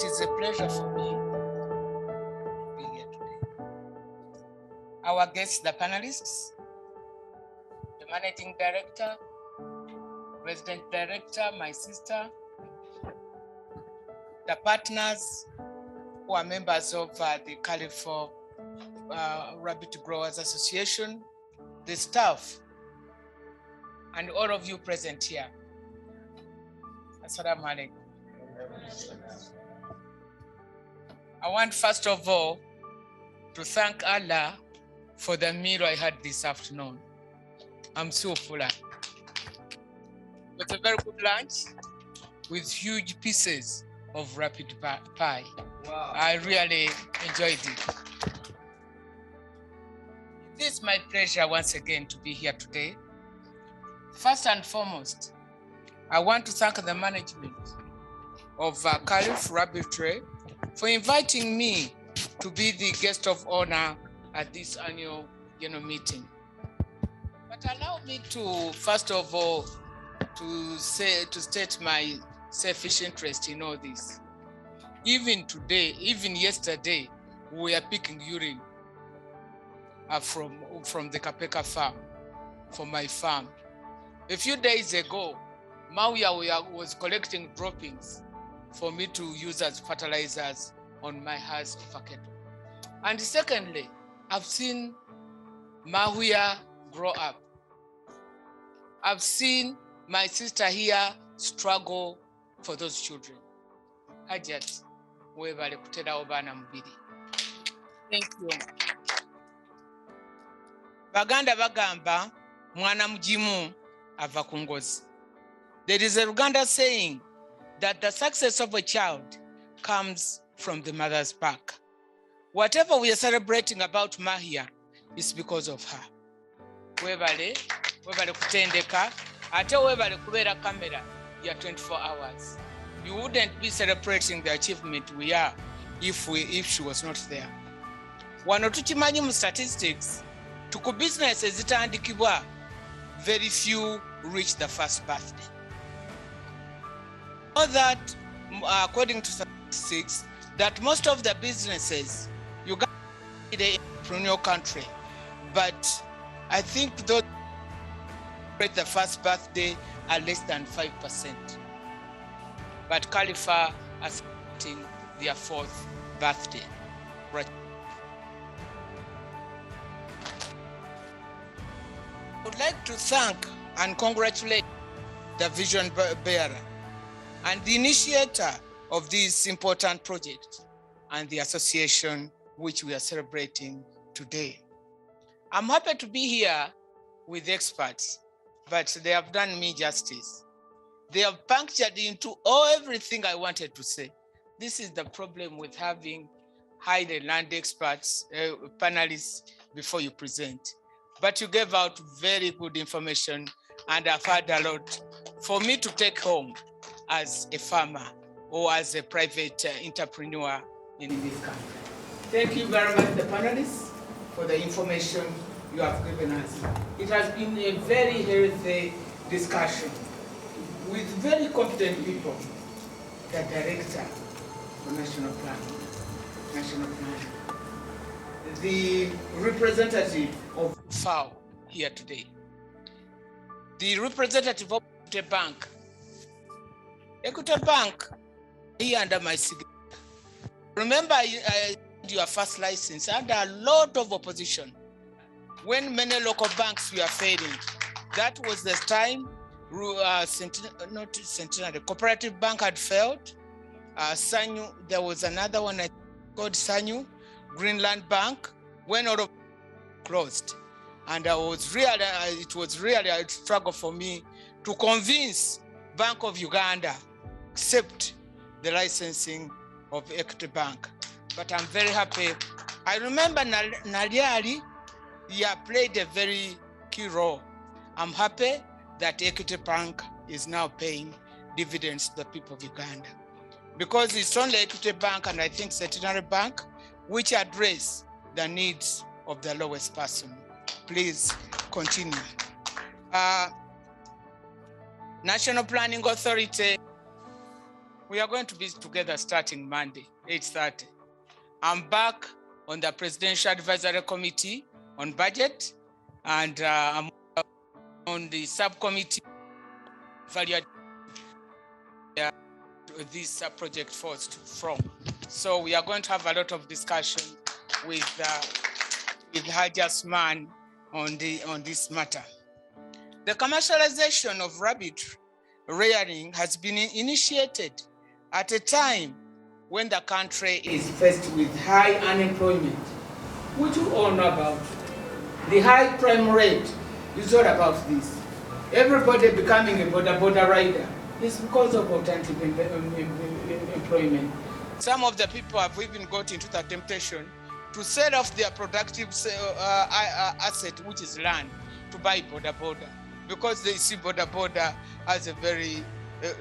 It is a pleasure for me to be here today. Our guests, the panelists, the managing director, resident director, my sister, the partners who are members of the KALF Rabbit Growers Association, the staff, and all of you present here. Assalamu alaikum. I want first of all to thank Allah for the meal I had this afternoon. I'm so full. It was a very good lunch with huge pieces of rapid pie. Wow. I really enjoyed it. It is my pleasure once again to be here today. First and foremost, I want to thank the management of KALF Rabbitry for inviting me to be the guest of honor at this annual meeting. But allow me to, first of all, to state my selfish interest in all this. Even today, even yesterday, we are picking urine from the Kapeka farm, from my farm. A few days ago, Mawia was collecting droppings for me to use as fertilizers on my house avocado. And secondly, I've seen Mawia grow up. I've seen my sister here struggle for those children. HAJJAT, webale kutera obana mubiri. Thank you. Baganda bagamba, mwana mujimu ava ku ngozi. There is a Uganda saying that the success of a child comes from the mother's back. Whatever we are celebrating about Mahia is because of her. Webale kutendeka, ate webale kubera kamera ya 24 hours. You wouldn't be celebrating the achievement we are if she was not there. Wano tukimanyi mu statistics, tuku business ezitandikibwa, very few reach the first birthday. Know that, according to statistics, that most of the businesses, Uganda is an entrepreneurial country, but I think those who celebrate the first birthday are less than 5%. But KALF are celebrating their 4th birthday. Right. I would like to thank and congratulate the vision bearer and the initiator of this important project and the association which we are celebrating today. I'm happy to be here with experts, but they have done me justice. They have punctured into everything I wanted to say. This is the problem with having highly learned experts, panelists before you present. But you gave out very good information, and I've had a lot for me to take home as a farmer or as a private entrepreneur in this country. Thank you very much, the panelists, for the information you have given us. It has been a very healthy discussion with very competent people, the director for national planning, the representative of FAO here today, the representative of Equity Bank. Equity Bank here under my signature. Remember, your first license under a lot of opposition. When many local banks were failing, that was the time. The Cooperative Bank had failed. Sanyu, there was another one called Sanyu, Greenland Bank, when all of closed. And it was really a struggle for me to convince Bank of Uganda accept the licensing of Equity Bank. But I'm very happy. I remember Naliali, played a very key role. I'm happy that Equity Bank is now paying dividends to the people of Uganda, because it's only Equity Bank and I think Centenary Bank which address the needs of the lowest person. Please continue. National Planning Authority, We are going to be together starting Monday, 8:30. I'm back on the Presidential Advisory Committee on Budget, and I'm on the subcommittee value this project first from. So we are going to have a lot of discussion with HAJJAT man on this matter. The commercialization of rabbit rearing has been initiated at a time when the country is faced with high unemployment, which we all know about. The high crime rate is all about this. Everybody becoming a border rider is because of alternative employment. Some of the people have even got into the temptation to sell off their productive asset, which is land, to buy border, because they see border as a very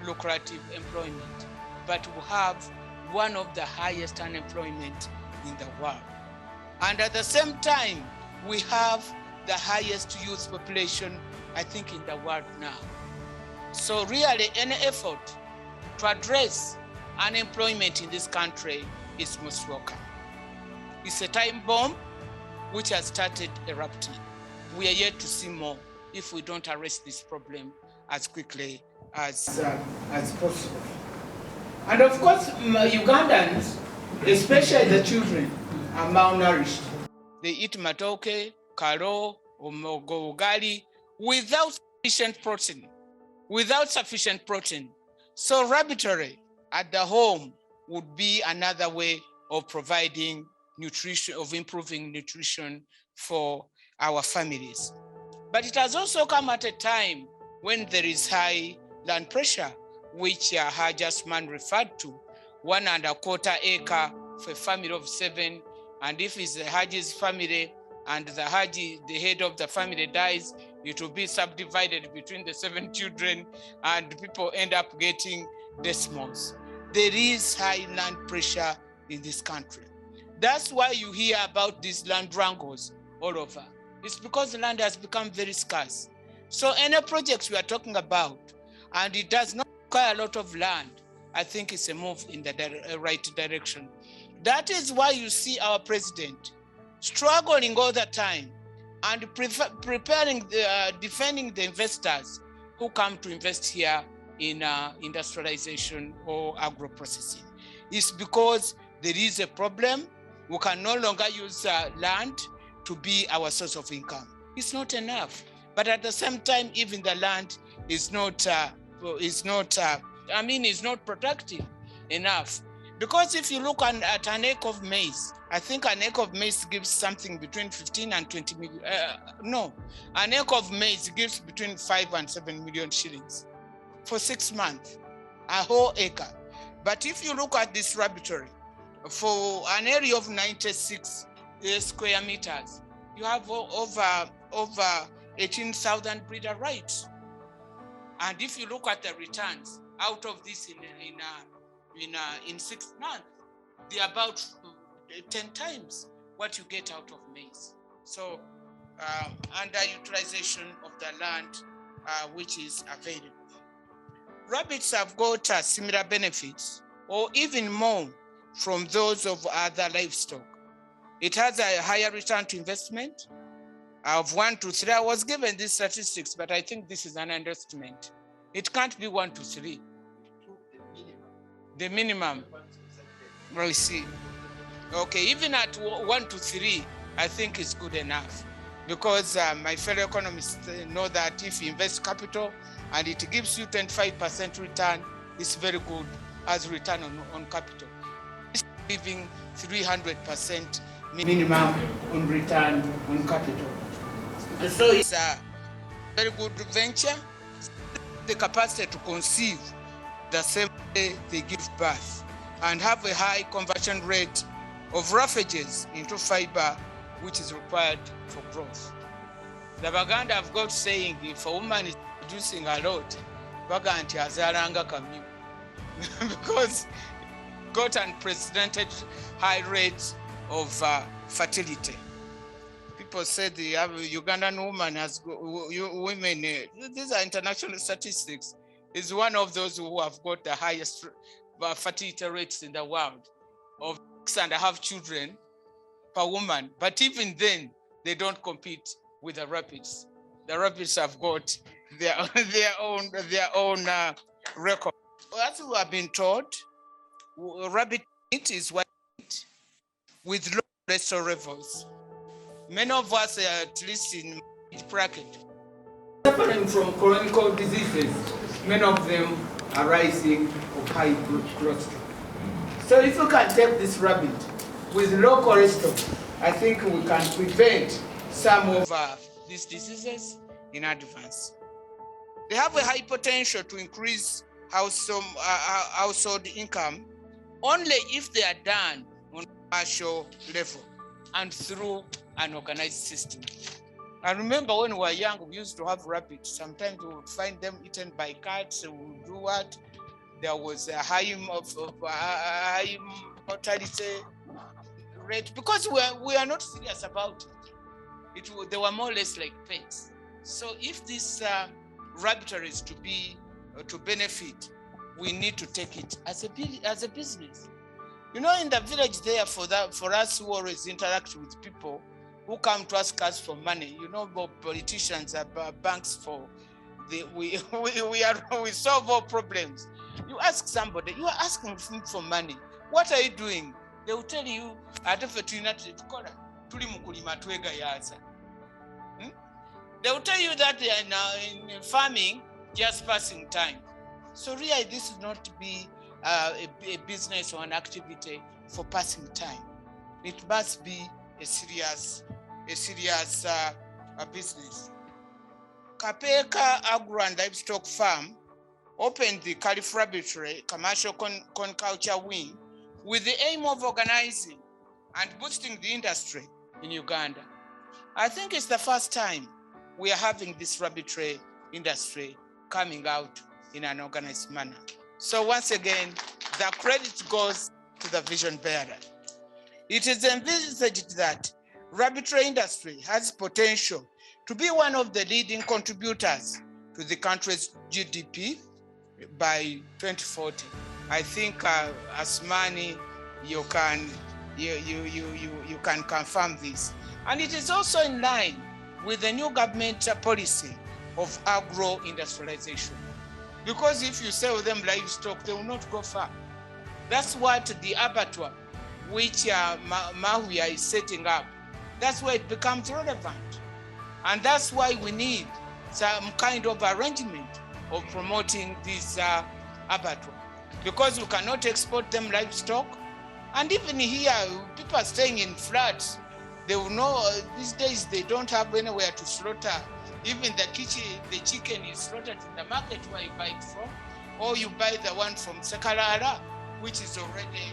lucrative employment. But we have one of the highest unemployment in the world. And at the same time, we have the highest youth population, I think, in the world now. So really, any effort to address unemployment in this country is most welcome. It's a time bomb which has started erupting. We are yet to see more if we don't arrest this problem as quickly as possible. And of course, Ugandans, especially the children, are malnourished. They eat matoke, karo, ugali without sufficient protein. So rabbitry at the home would be another way of providing nutrition, of improving nutrition for our families. But it has also come at a time when there is high land pressure, which HAJJAT man referred to, 1.25 acre for a family of 7. And if it's the Haji's family and the Haji, the head of the family, dies, it will be subdivided between the 7 children, and people end up getting decimals. There is high land pressure in this country. That's why you hear about these land wrangles all over. It's because the land has become very scarce. So any projects we are talking about, and it does not require a lot of land, I think it's a move in the right direction. That is why you see our president struggling all the time and preparing, defending the investors who come to invest here in industrialization or agro-processing. It's because there is a problem. We can no longer use land to be our source of income. It's not enough. But at the same time, even the land is not productive enough. Because if you look at an acre of maize, I think an acre of maize gives something between 15 and 20 million. An acre of maize gives between 5 and 7 million shillings for 6 months, a whole acre. But if you look at this rabbitry, for an area of 96 square meters, you have over 18,000 breeder rights. And if you look at the returns out of this in 6 months, they're about 10 times what you get out of maize. So underutilization of the land which is available. Rabbits have got similar benefits or even more from those of other livestock. It has a higher return to investment of 1 to 3. I was given these statistics, but I think this is an understatement. It can't be 1 to 3. The minimum. I see. Okay, even at 1 to 3, I think it's good enough, because my fellow economists know that if you invest capital and it gives you 25% return, it's very good as return on capital. It's giving 300% minimum on return on capital. And so it's a very good venture. The capacity to conceive the same way they give birth and have a high conversion rate of roughages into fiber, which is required for growth. The Baganda have got saying, if a woman is producing a lot, Baganti azalanga kamyu, because got unprecedented high rates of fertility. People say the Ugandan woman has women. These are international statistics. Is one of those who have got the highest fertility rates in the world of 6.5 children per woman. But even then, they don't compete with the rabbits. The rabbits have got their own record. As we have been taught, rabbit meat is white meat with low cholesterol levels. Many of us are at least in bracket. Suffering from chronic diseases, many of them are rising of high cholesterol. So if you can take this rabbit with low cholesterol, I think we can prevent some of these diseases in advance. They have a high potential to increase household income only if they are done on a commercial level and through an organized system. I remember when we were young, we used to have rabbits. Sometimes we would find them eaten by cats. We would do what? There was a high mortality rate because we are not serious about it. They were more or less like pets. So if this rabbitary is to benefit, we need to take it as a business. You know, in the village there, for us who always interact with people who come to ask us for money, you know, politicians are banks for we solve all problems. You ask somebody, you are asking for money. What are you doing? They will tell you, they will tell you that they are now in farming, just passing time. So really, this is not to be a business or an activity for passing time. It must be a serious business. Kapeka Agro and Livestock Farm opened the KALF Laboratory Commercial Culture Wing with the aim of organizing and boosting the industry in Uganda. I think it's the first time we are having this laboratory industry coming out in an organized manner. So once again, the credit goes to the vision bearer. It is envisaged that laboratory industry has potential to be one of the leading contributors to the country's GDP by 2040. I think Asmani, you can confirm this. And it is also in line with the new government policy of agro-industrialization. Because if you sell them livestock, they will not go far. That's what the abattoir, which Mahuya is setting up, that's why it becomes relevant. And that's why we need some kind of arrangement of promoting this abattoir. Because we cannot export them livestock. And even here, people are staying in flats. They will know these days they don't have anywhere to slaughter. Even the chicken is slaughtered in the market where you buy it from, or you buy the one from Sekarara, which is already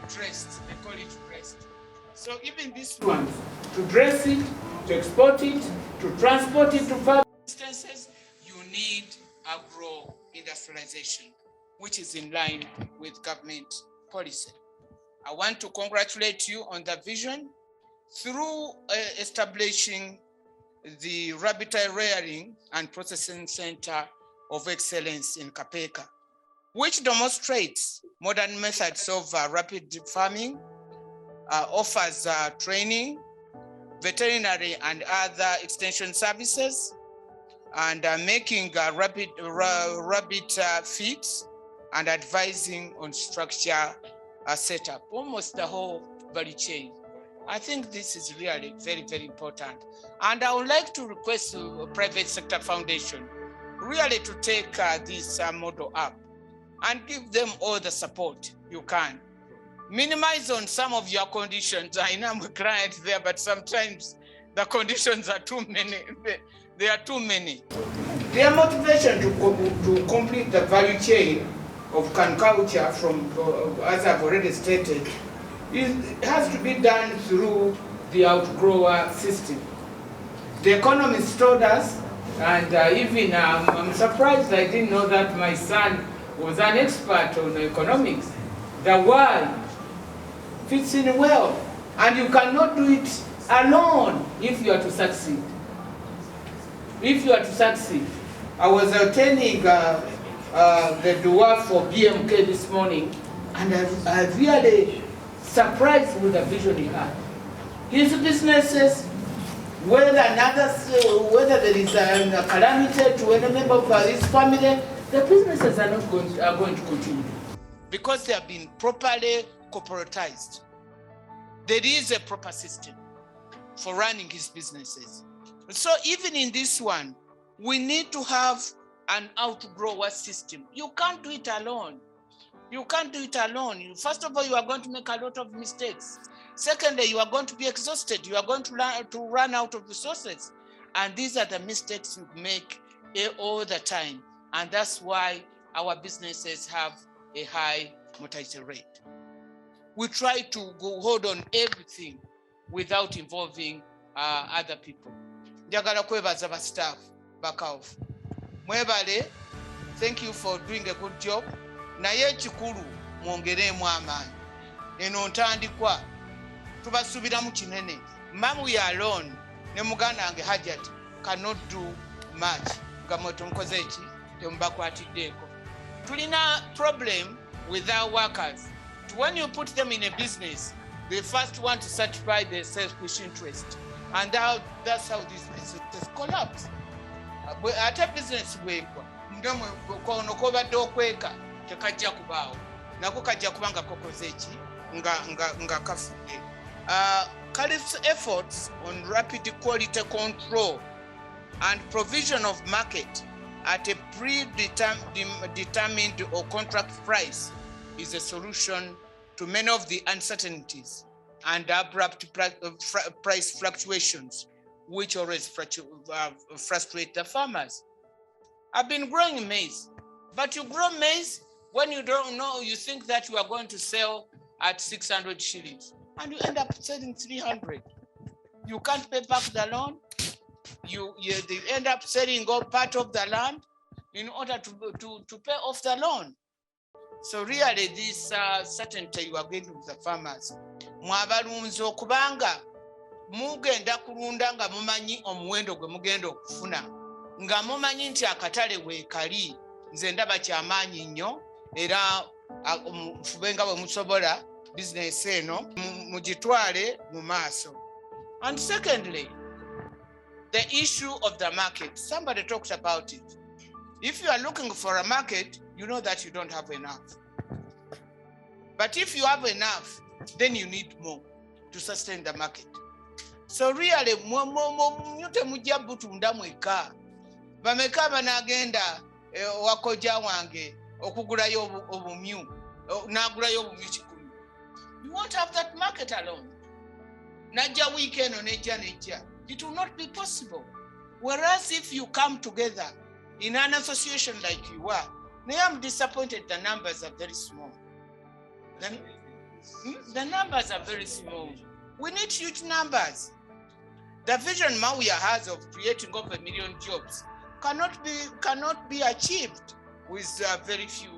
dressed. They call it dressed. So even this one, to dress it, to export it, to transport it to far distances, you need agro-industrialization, which is in line with government policy. I want to congratulate you on the vision through establishing the Rabbit Rearing and Processing Center of Excellence in Kapeka, which demonstrates modern methods of rapid farming, offers training, veterinary and other extension services, and making rabbit feeds and advising on structure setup, almost the whole value chain. I think this is really very, very important. And I would like to request a private sector foundation really to take this model up and give them all the support you can. Minimize on some of your conditions. I know I'm a client there, but sometimes the conditions are too many. There are too many. Their motivation to complete the value chain of can culture from, as I've already stated, it has to be done through the outgrower system. The economists told us, and even I'm surprised I didn't know that my son was an expert on economics. The world fits in well, and you cannot do it alone if you are to succeed. If you are to succeed. I was attending the dua for BMK this morning, And I'm really surprised with the vision he had. His businesses, whether there is a calamity to any member of his family, the businesses are going to continue because they have been properly corporatized. There is a proper system for running his businesses. So even in this one, we need to have an outgrower system. You can't do it alone. You can't do it alone. First of all, you are going to make a lot of mistakes. Secondly, you are going to be exhausted. You are going to run out of resources. And these are the mistakes we make all the time. And that's why our businesses have a high mortality rate. We try to hold on everything without involving other people. Njagala kwebaza ba staff ba KALF. Mwebale, thank you for doing a good job. Naye ekikulu mwongeremu amaanyi. Eno ntandikwa tubasubiramu kinene. Mamu ya alone ne muganda wange HAJJAT cannot do much. Nga mwe tumukoze eki temubakwatiddeko. Tulina problem with our workers. When you put them in a business, they first want to satisfy their selfish interest. And that's how these businesses collapse. At a business bwekwa, ngamwe kono kobadde okweka tekajja kubaawo. Nako kajja kubanga kokoze eki nga kafudde. KALF's efforts on rapid quality control and provision of market at a predetermined or contract price is a solution to many of the uncertainties and abrupt price fluctuations which always frustrate the farmers. I've been growing maize, but you grow maize when you don't know, you think that you are going to sell at 600 shillings and you end up selling 300. You can't pay back the loan. They end up selling all part of the land in order to pay off the loan. So really this certainty you are getting with the farmers. Mwabalunzi okubanga mugenda kulunda nga mumanyi omuwendo gwe mugenda okufuna nga mumanyi nti akatale weekali nze ndaba kyamaanyi nnyo era mufubenga bwe musobola business eno mugitwale mu maaso. And secondly, the issue of the market. Somebody talked about it. If you are looking for a market, you know that you don't have enough. But if you have enough, then you need more to sustain the market. So really, mnyute mujja butunda mweka. Bameka banagenda wakoja wange okugulayo obumyu nagulayo obumyu 10. You won't have that market alone. Najja weekend on neja. It will not be possible. Whereas if you come together in an association like you are, now I'm disappointed the numbers are very small. The numbers are very small. We need huge numbers. The vision Mawia has of creating over 1 million jobs cannot be achieved with very few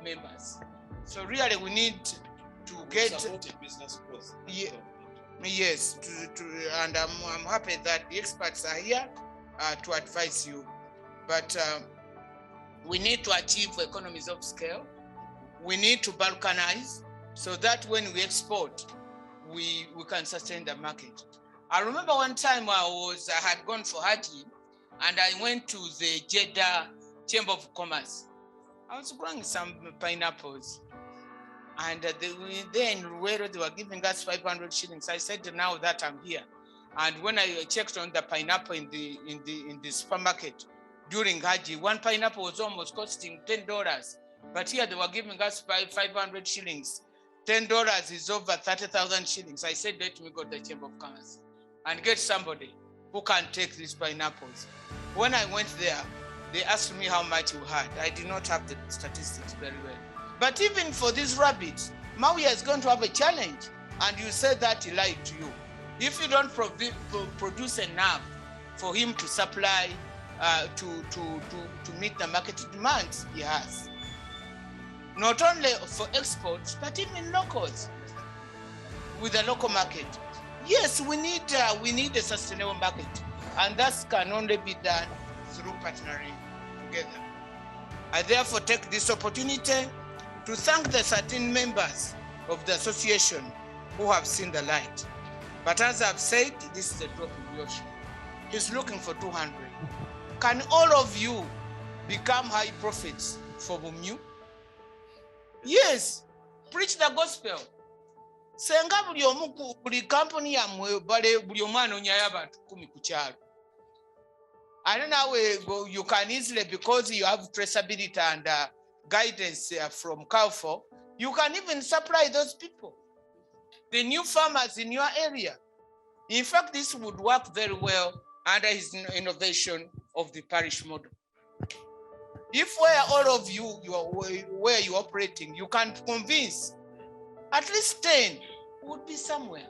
members. So really we need to get business growth. Yeah, yes, and I'm happy that the experts are here to advise you. But we need to achieve economies of scale. We need to balkanize so that when we export, we can sustain the market. I remember one time I had gone for Haji and I went to the Jeddah Chamber of Commerce. I was growing some pineapples. And then they were giving us 500 shillings. I said, now that I'm here. And when I checked on the pineapple in the supermarket during Haji, one pineapple was almost costing $10. But here they were giving us 500 shillings. $10 is over 30,000 shillings. I said, let me go to the Chamber of Commerce and get somebody who can take these pineapples. When I went there, they asked me how much you had. I did not have the statistics very well. But even for these rabbits, Mawia is going to have a challenge. And you said that he lied to you. If you don't produce enough for him to supply, to meet the market demands he has, not only for exports, but even locals, with the local market. Yes, we need a sustainable market, and that can only be done through partnering together. I therefore take this opportunity to thank the 13 members of the association who have seen the light. But as I've said, this is a drop in the ocean. He's looking for 200. Can all of you become high prophets for Bumyu? Yes, preach the gospel. Senga buli omu buli company yamwe bale buli omwana onyayo abantu 10 ku kyalo. I don't know, you can easily, because you have traceability and guidance from KALF, you can even supply those people, the new farmers in your area. In fact, this would work very well under his innovation of the parish model. If where all of you, where you're operating, you can convince at least 10 would be somewhere.